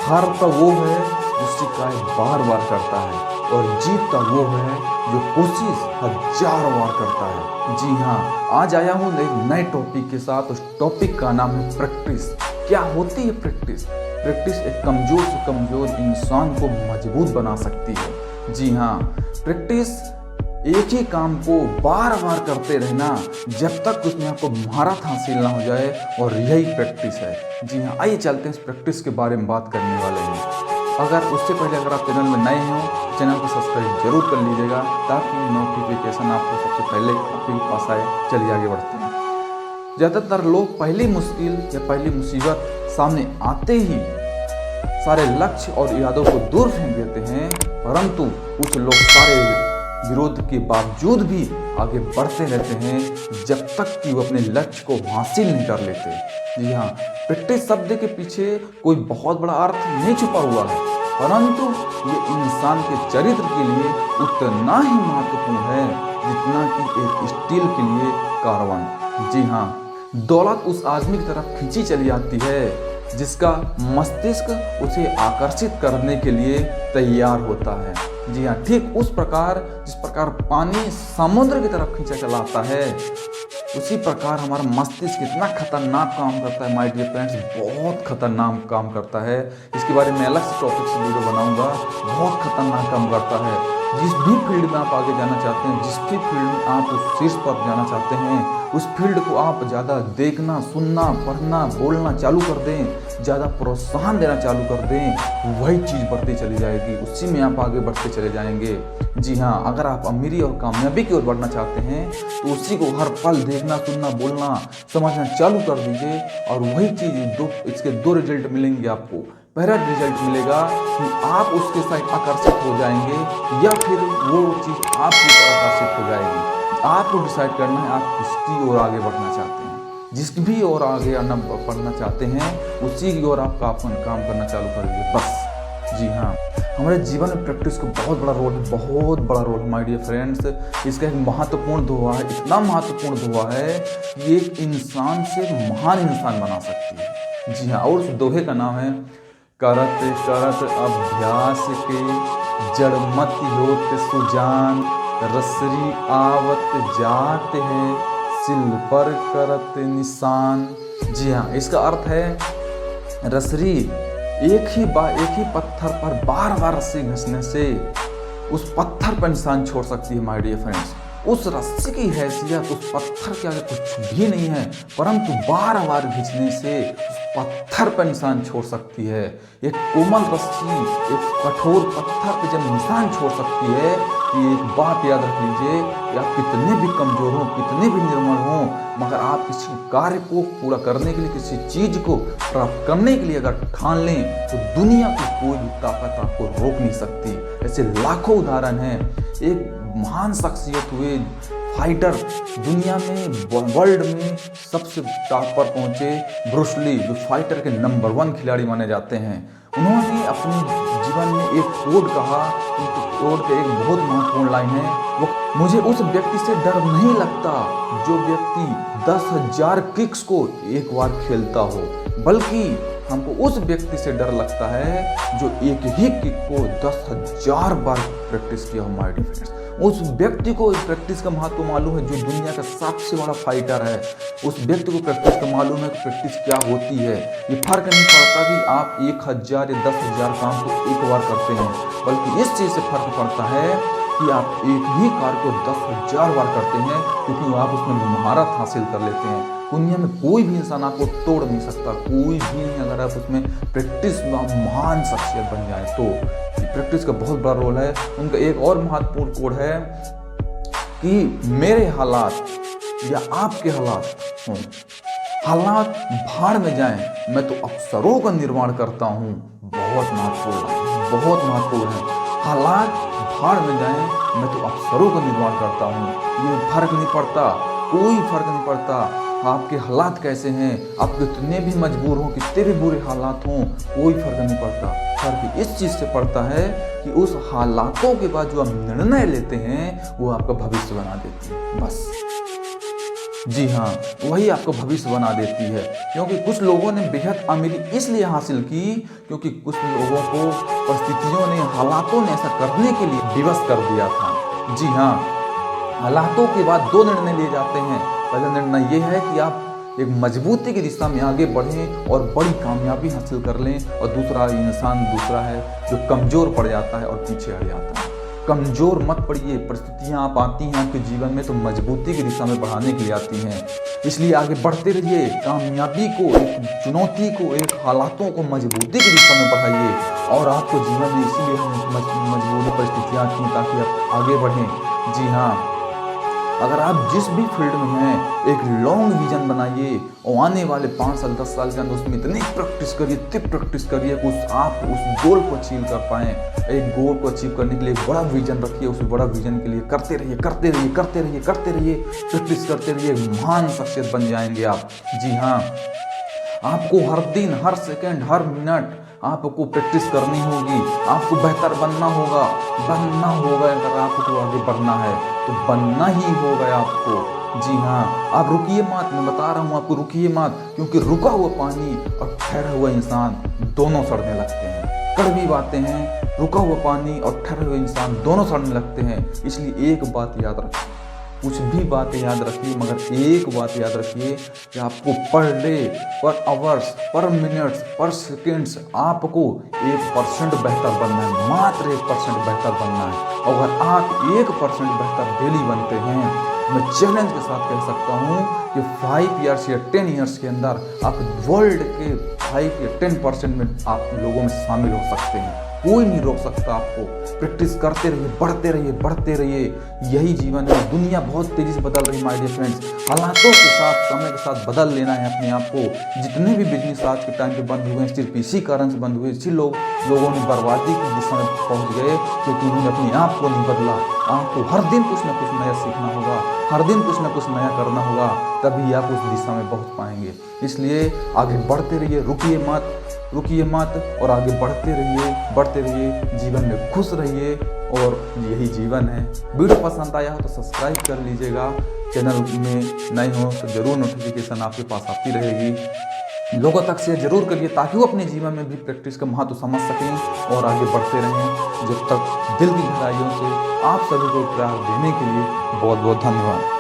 हारता वो है जो शिकायत बार बार करता है, और जीतता वो है जो कोशिश हजार बार करता है। जी हाँ, आज आया हूँ एक नए टॉपिक के साथ। उस टॉपिक का नाम है प्रैक्टिस। क्या होती है प्रैक्टिस? प्रैक्टिस एक कमजोर से कमजोर इंसान को मजबूत बना सकती है। जी हाँ, प्रैक्टिस एक ही काम को बार बार करते रहना जब तक उसमें आपको महारत हासिल ना हो जाए, और यही प्रैक्टिस है। जी हाँ, आइए चलते हैं इस प्रैक्टिस के बारे में बात करने वाले हैं। उससे पहले अगर आप चैनल में नए हो, चैनल को सब्सक्राइब जरूर कर लीजिएगा ताकि नोटिफिकेशन आपको सबसे पहले आपके पास आए। चलिए आगे बढ़ते हैं। ज़्यादातर लोग पहली मुश्किल या पहली मुसीबत सामने आते ही सारे लक्ष्य और इरादों को दूर फेंक देते हैं, परंतु कुछ लोग सारे विरोध के बावजूद भी आगे बढ़ते रहते हैं जब तक कि वो अपने लक्ष्य को हासिल नहीं कर लेते। जी हाँ, प्रैक्टिस शब्द के पीछे कोई बहुत बड़ा अर्थ नहीं छुपा हुआ है, परंतु ये इंसान के चरित्र के लिए उतना ही महत्वपूर्ण है जितना कि एक स्टील के लिए कार्बन। जी हाँ, दौलत उस आदमी की तरफ खींची चली आती है जिसका मस्तिष्क उसे आकर्षित करने के लिए तैयार होता है। जी हाँ, ठीक उस प्रकार जिस प्रकार पानी समुद्र की तरफ खींचा चला आता है, उसी प्रकार हमारा मस्तिष्क इतना खतरनाक काम करता है माय डियर फ्रेंड्स, बहुत खतरनाक काम करता है। इसके बारे में अलग से टॉपिक से वीडियो बनाऊंगा। बहुत खतरनाक काम करता है। जिस भी फील्ड में आप आगे जाना चाहते हैं, जिस भी फील्ड में आप उस शीर्ष पर जाना चाहते हैं, उस फील्ड को आप ज़्यादा देखना, सुनना, पढ़ना, बोलना चालू कर दें, ज़्यादा प्रोत्साहन देना चालू कर दें, वही चीज़ बढ़ती चली जाएगी, उसी में आप आगे बढ़ते चले जाएंगे। जी हाँ, अगर आप अमीरी और कामयाबी की ओर बढ़ना चाहते हैं तो उसी को हर पल देखना, सुनना, बोलना, समझना चालू कर दीजिए, और वही चीज़ इसके दो रिजल्ट मिलेंगे आपको। पहला रिजल्ट मिलेगा कि आप उसके साथ आकर्षित हो जाएंगे, या फिर वो चीज़ आपके ऊपर आकर्षित हो जाएगी। आपको डिसाइड करना है आप किसकी ओर आगे बढ़ना चाहते हैं। जिस भी ओर आगे बढ़ना चाहते हैं उसी की ओर आपका अपन काम करना चालू कर दीजिए बस। जी हाँ, हमारे जीवन में प्रैक्टिस का बहुत बड़ा रोल है, बहुत बड़ा रोल है माय डियर फ्रेंड्स। इसका एक महत्वपूर्ण दोहा है, इतना महत्वपूर्ण दोहा है कि एक इंसान से महान इंसान बना सकती है। जी हाँ, और उस दोहे का नाम है करत करत अभ्यास के जड़ मत होत सुजान, रसरी आवत जात है सिल पर करत निशान। जी हाँ, इसका अर्थ है रसरी एक ही पत्थर पर बार बार रस्सी घिसने से उस पत्थर पर निशान छोड़ सकती है माय डियर फ्रेंड्स। उस रस्सी की हैसियत उस पत्थर के आगे कुछ भी नहीं है, परंतु बार बार खींचने से उस पत्थर पर निशान छोड़ सकती है। एक कोमल रस्सी एक कठोर पत्थर पे जब निशान छोड़ सकती है, कि एक बात याद रख लीजिए कि आप कितने भी कमजोर हों, कितने भी निर्मल हों, मगर आप किसी कार्य को पूरा करने के लिए, किसी चीज को प्राप्त करने के लिए अगर ठान लें तो दुनिया की कोई भी ताकत आपको रोक नहीं सकती। ऐसे लाखों उदाहरण हैं। एक महान शख्सियत हुए फाइटर, दुनिया में वर्ल्ड में सबसे टॉप पर पहुंचे ब्रूस ली, जो फाइटर के नंबर 1 खिलाड़ी माने जाते हैं। उन्होंने अपने जीवन में एक कोड कहा, उनके कोड के एक बहुत महत्वपूर्ण लाइन है, वो मुझे उस व्यक्ति से डर नहीं लगता जो व्यक्ति 10,000 किक्स को एक बार खेलता हो, बल्कि हमको उस व्यक्ति से डर लगता है जो एक ही किक को 10,000 बार प्रैक्टिस किया हो माय डियर फ्रेंड्स। उस व्यक्ति को प्रैक्टिस का महत्व मालूम है, जो दुनिया का सबसे बड़ा फाइटर है। उस व्यक्ति को प्रैक्टिस का मालूम है कि प्रैक्टिस क्या होती है। ये फर्क नहीं पड़ता कि आप 1,000 या 10,000 काम को एक बार करते हैं, बल्कि इस चीज़ से फर्क पड़ता है कि आप एक ही कार्य को 10,000 बार करते हैं, क्योंकि आप उसमें महारत हासिल कर लेते हैं। दुनिया में कोई भी इंसान आपको तोड़ नहीं सकता, कोई भी नहीं। अगर आप उसमें प्रैक्टिस में महान शख्सियत बन जाए तो प्रैक्टिस का बहुत बड़ा रोल है। उनका एक और महत्वपूर्ण कोड है कि मेरे हालात या आपके हालात भाड़ में जाएं, मैं तो अवसरों का निर्माण करता हूँ। बहुत महत्वपूर्ण है। हालात भाड़ में जाएं, मैं तो अवसरों का निर्माण करता हूँ। ये फर्क नहीं पड़ता, कोई फर्क नहीं पड़ता आपके हालात कैसे हैं, आप कितने भी मजबूर हों, कितने भी बुरे हालात हों, कोई फर्क नहीं पड़ता। फर्क इस चीज़ से पड़ता है कि उस हालातों के बाद जो आप निर्णय लेते हैं वो आपका भविष्य बना देती है। बस जी हाँ, वही आपको भविष्य बना देती है। क्योंकि कुछ लोगों ने बेहद अमीरी इसलिए हासिल की क्योंकि कुछ लोगों को परिस्थितियों ने, हालातों ने ऐसा करने के लिए विवश कर दिया था। जी हाँ, हालातों के बाद दो निर्णय लिए जाते हैं। पहला निर्णय ये है कि आप एक मजबूती की दिशा में आगे बढ़ें और बड़ी कामयाबी हासिल कर लें, और दूसरा है जो कमज़ोर पड़ जाता है और पीछे हट जाता है। कमज़ोर मत पड़िए। परिस्थितियाँ आप आती हैं आपके जीवन में तो मजबूती की दिशा में बढ़ाने के लिए आती हैं। इसलिए आगे बढ़ते रहिए। कामयाबी को, एक चुनौती को, एक हालातों को मजबूती की दिशा में बढ़ाइए। और आपको जीवन में इसीलिए हम मजबूत परिस्थितियाँ आती हैं ताकि आप आगे बढ़ें। जी हाँ, अगर आप जिस भी फील्ड में हैं एक लॉन्ग विजन बनाइए और आने वाले 5 साल 10 साल के अंदर उसमें इतनी प्रैक्टिस करिए, इतनी प्रैक्टिस करिए कि आप उस गोल को अचीव कर पाएँ। एक गोल को अचीव करने के लिए बड़ा विजन रखिए। उस बड़ा विजन के लिए करते रहिए, प्रैक्टिस करते रहिए। महान शख्सियत बन जाएंगे आप। जी हाँ, आपको हर दिन, हर सेकंड, हर मिनट आपको प्रैक्टिस करनी होगी। आपको बेहतर बनना होगा। अगर आपको आगे बढ़ना है तो बनना ही होगा आपको। जी हाँ, आप रुकिए मत। मैं बता रहा हूँ आपको, रुकिए मत, क्योंकि रुका हुआ पानी और ठहरा हुआ इंसान दोनों सड़ने लगते हैं। कड़वी बातें हैं, रुका हुआ पानी और ठहरे हुए इंसान दोनों सड़ने लगते हैं। इसलिए एक बात याद रखिए, कुछ भी बातें याद रखिए, मगर एक बात याद रखिए कि आपको पर डे, पर आवर्स, पर मिनट्स, पर सेकेंड्स आपको 1% बेहतर बनना है। मात्र 1% बेहतर बनना है। अगर आप 1% बेहतर डेली बनते हैं, मैं चैलेंज के साथ कह सकता हूँ कि 5 ईयर्स या 10 ईयर्स के अंदर आप वर्ल्ड के 5 या 10% में आप लोगों में शामिल हो सकते हैं। कोई नहीं रोक सकता आपको। प्रैक्टिस करते रहिए, बढ़ते रहिए। यही जीवन है। दुनिया बहुत तेजी से बदल रही माय डियर फ्रेंड्स। हालातों के साथ, समय के साथ बदल लेना है अपने आप को। जितने भी बिजनेस आज के टाइम पे बंद हुए हैं सिर्फ इसी कारण से बंद हुए। इसी लोगों ने बर्बादी की दिशा में पहुंच गए क्योंकि उन्होंने अपने आप को नहीं बदला। आपको हर दिन कुछ ना कुछ नया सीखना होगा, हर दिन कुछ ना कुछ नया करना होगा, तभी आप उस दिशा में पहुंच पाएंगे। इसलिए आगे बढ़ते रहिए, रुकिए मत और आगे बढ़ते रहिए। जीवन में खुश रहिए और यही जीवन है। वीडियो पसंद आया हो तो सब्सक्राइब कर लीजिएगा। चैनल में नए हो तो जरूर नोटिफिकेशन आपके पास आती रहेगी। लोगों तक शेयर जरूर करिए ताकि वो अपने जीवन में भी प्रैक्टिस का महत्व समझ सकें और आगे बढ़ते रहें। जब तक दिल की गहराइयों से आप सभी को प्यार देने के लिए बहुत बहुत धन्यवाद।